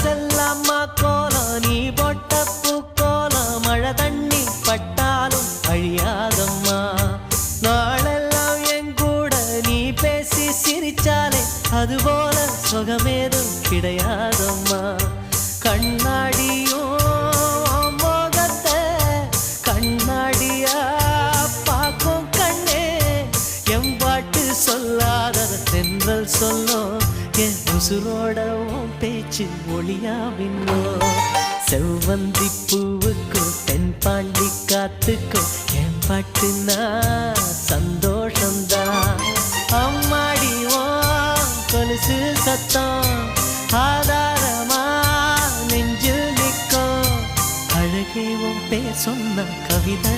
மனசெல்லாமா கோலம் நீ போட்ட பூக்கோலம் மழை தண்ணி பட்டாலும் அழியாதம்மா நாளெல்லாம் என் கூட நீ பேசி சிரிச்சாலே அதுபோல சுகமேதும் கிடையாதம்மா கண்ணாடியும் மோகத்தை கண்ணாடியா பார்க்கும் கண்ணே என் பாட்டு சொல்லாதத தென்றல் சொல்லும் என் உசுரோட பேச்சு ஒளியா விண்ணோ செவ்வந்தி பூவுக்கும் தென்பாண்டி காத்துக்கும் என் பாட்டுனா சந்தோஷம்தான் அம்மாடிவோ கொலுசு சத்தம் ஆதாரமா நெஞ்சில் நிற்கும் அழகே உன் பேர் சொன்ன கவிதை